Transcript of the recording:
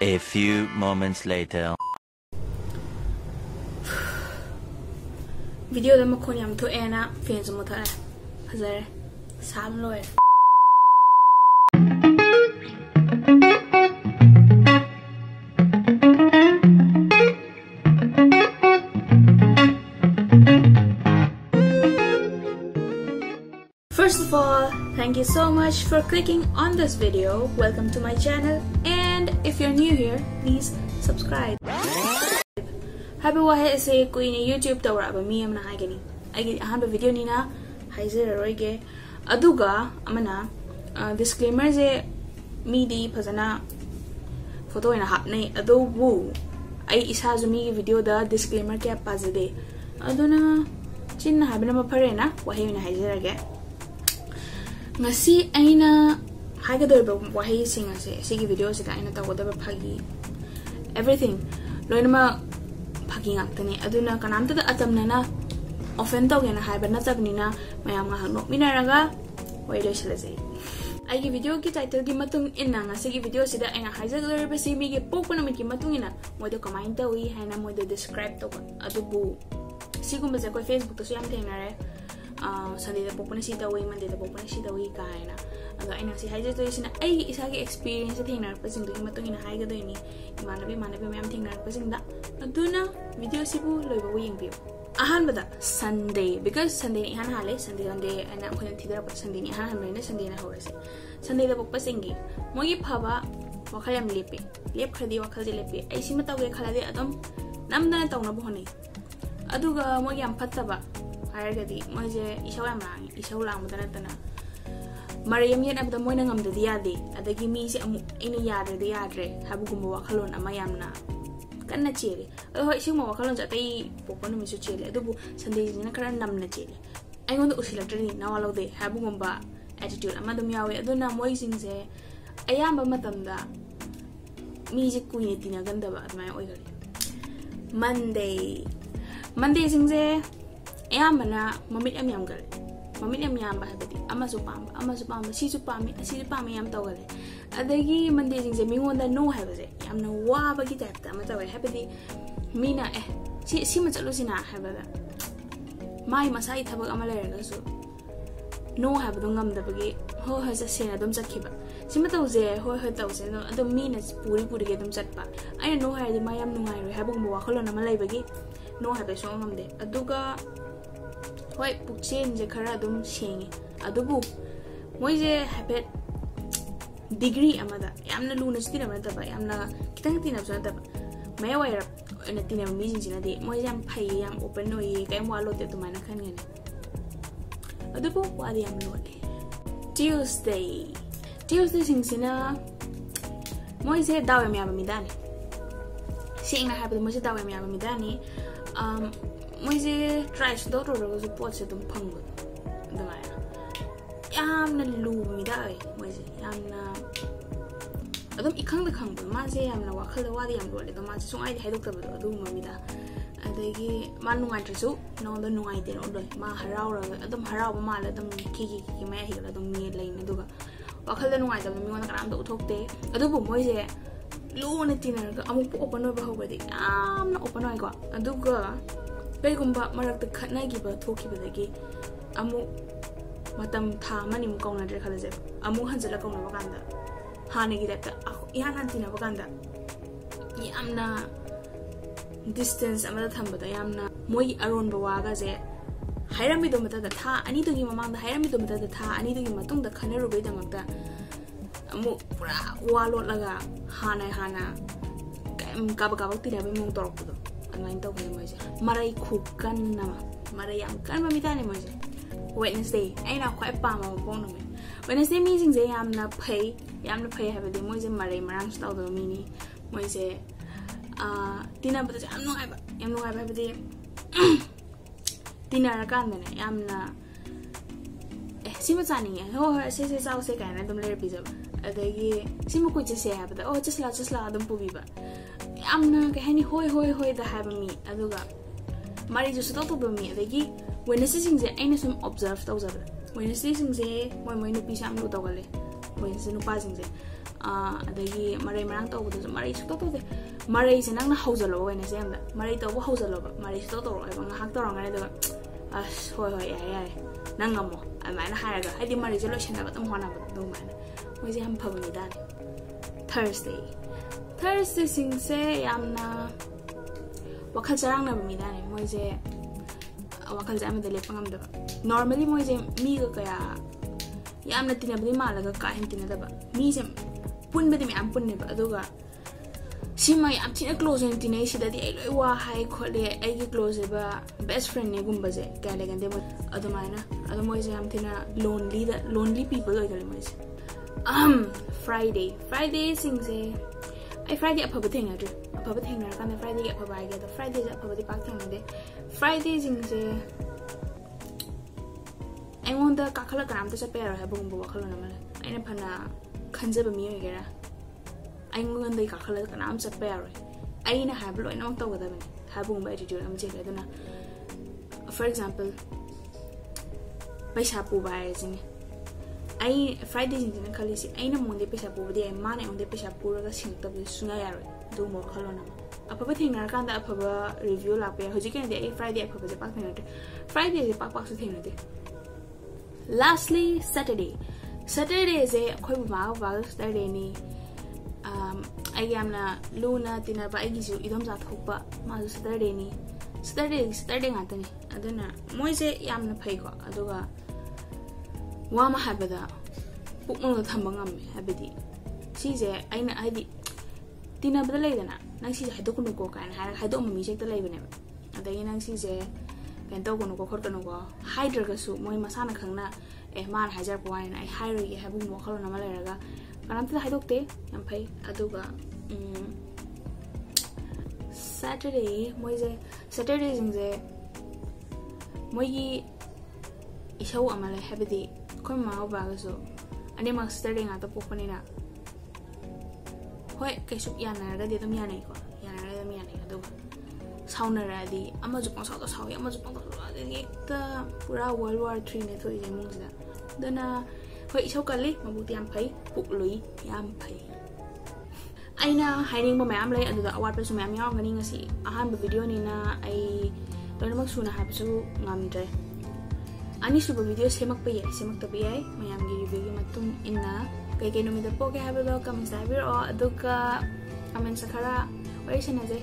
A few moments later. Video da makhon yam tho ena fan su mutha hazare sam loe. First of all, thank you so much for clicking on this video. Welcome to my channel, and if you're new here, please subscribe. Happy wahe se koi ni YouTube tawra ba mi amna haigani agi ahan video ni na haizera roige aduga amana disclaimer je mi di phajana photo ina hapnai adu bu ai isa zumi video da disclaimer kya pazade aduna chin habina ma phare na wahe na haizera ge ngasi aina haigador ba wahe singa se sigi video se da aina tawoda ba phagi everything loinama phagi ngaktani aduna kanamta da atamna offend tawgena haiba natabnina mayam nga hanok minaraga waido silase aigi video ki title gi matung inna nga sigi video sida aina haizaglor ba simi gi pokuna mi ki matung ina moido comment tawi haina moido describe to adubu sigum ba ko Facebook to siam thenare Sunday da pokuna si tawi Monday da pokuna si tawi kaina aga aina si haiza to isina ai isagi experience thengnar pa sing do gi matung ina haiga do ni manabi mayam thengnar pa sing da aduna video sibu loiba wing view ahan bada Sunday because Sunday ni han hale Sunday ana khona thidara pa Sunday ni han loina Sunday na horase Sunday da pokpa singi mogi phaba wakhalam lepe lep khadi wakhal de lepe ai sima tawge khalade adum namdana tawna bo hone aduga mogi am phattaba haragadi moje isau lang mudana tana Mariam yan abda moy nangam da diade adagi mi si amu ini yadre de yadre habu gumba wakhalon amayamna kanna chele ho singma wakhalon ja tai pokono mi su chele adubu Sunday ni kara namna chele ai ngonda usilatri na walo de habu gumba attitude amadum yawe aduna moy singse ayamba matamda mi ji kuine tina ganda ba admai oigari Monday singse ayambana mamit am gale mamit am ba habedi amasu pamba sisu pami yam tawale adagi Monday singse mingonda no habaje yamna waba gi type ta matawe habedi mina si ma chalu sina habada mai masai thabak amala ragasu no habadu ngam da bagi ho sa sena dum chakhiba sima tawje ho tawse no adum mina puri ge dum chatpa ai no ha di mayam nungai ro habu mo wakhalon ama laibagi no habe so ngamde aduga hoi pukchen je khara dum sengi adubu moije habet degree amada yamna luna stira mata ba yamna kitang tina so da may wire na tina mi jina de moije am phai yam open no ye kai mo alo te to mana khan ngene adubu wadi am no de Tuesday singsina moije dawe mi am midani sing na habe moije dawe mi am midani moije try to do ro support se dum phang da mai yamna lu mi dai moije yamna adum ikhang da khang ma je yamna wakhal da wadi yam lo le da ma sung ai haidok ta ba du ma mi da adagi ma nungai tsu no da nungai de no doi ma harau ra adum harau ba ma la dum ki ma hi la dum mi lai na duga wakhal da nungai da mi wona karam da uthok te adu bu moije lu na tinar ga amu open ba ho ba de amna open ai ko aduga Begumba marak khatna gi ba thoki ba dagi amu matam tha mani mu kauna dre khala je amu hanjala kauna ba kanda hani gi da ihan hantina ba kanda yamna distance amada thamba da yamna moi aron ba waga je hairami do mata da tha ani do gi mamang da hairami do mata da tha ani do gi matung da khana ru be da makta amu pura walot laga hana ka ba tira be mong torok do angain tau kene moje marai khukan nama marai yang kan mamitani moje Wednesday aina khwai pa ma bong no me Wednesday meeting je yamna phai have de moje marai marang stau do mini moje tina bata yam no ai ba de tina ra kan ne yamna sima chani ho se sau se kana dum le pizza adagi sima ku je se ha ba just la dum pu bi ba amna ka hani hoi da have me aduga mari ju sto to mi adagi Wednesday sing je aina sum observe to observe Wednesday sing je moi nu pi sam lu to gale Wednesday nu pa sing je adagi marai marang tawbudu marai sukto to de marai se nangna hawjalo wena se amda marai tawbu hawjalo ba marai sukto to ai bang hak tawrang ai da as hoi hoi ya nangamo ai mana haraga ai di marai je lo shena ba tam hona ba do mana moi je ham phabni dan Thursday sing se yamna wakal jarang na mi dan moi je wakal jam de le pangam da normally moi je mi ga kaya yamna tinabdi malaga ka hen tinada ba mi je pun bedi mi am pun ne ba aduga sima yam tina close en tinai sida di ai loi wa hai khole ai gi close ba best friend ne gumba je ka le gande mo adumaina adu moi je am tina lonely people oi gale moi Friday sing se ai Friday apa bething adu apa bething na kan Friday apa ba ga Friday apa bedi pak thang de Friday sing se ai wonda kakhala karam ta chape ra ha bung bo wakhala na mala aina phana khanje ba mi gera ai ngon dai kakhala kanam chape ra aina ha blo ina to gada bani ha bung ba attitude am je ga na for example paisa pu ba ai ai Friday jin na khali si aina monde paisa pu de ai mane onde paisa pu ra sing ta bi sunga ya ro do mo khalo na apa ba thing na kan da apa ba review la pe hoji ken de ai Friday apa ba je pak na de Friday je pak su thing na de lastly Saturday is a khoi ma ba Saturday ni ai yamna luna tina ba ai gisu idom za thokpa ma Saturday ni Saturday ngata ni aduna moi je yamna phai ko aduga wa ma habada pukmang na thambang am habidi si je aina aidi tina ba leidana nang si haido kunu ko kan haido mi je ta leibane adai nang si je kan to kunu ko khot kunu ko hydra ga su moi masana khangna man hajar point ai hire ge habu mo khalo na ma leraga kanam ta haidokte yam phai aduga Saturday jingje moi gi isau amala habidi khoi ma ba ga so ane ma Saturday nga ta pokoni na hoi ke sup ya na ga de dum ya nei ko ya na ga dum ya nei aduga sauna ra di ama ju pang sa to sawi ama ju pang to ra de ekta pura World War 3 ne thoi je mung da dana hoi isau kali mabuti am phai puk lui yam phai aina hiding ba mayam lai adu da award pe su mayam yaw ngani ngasi ahan ba video ni na ai loimak suna ha su ngamdre ani su ba video semak pa ye semak to bi ai mayam gi review gi matum inna kai kai no mi da po ke ha ba comment sa bir o aduka comment sa khara oi sana je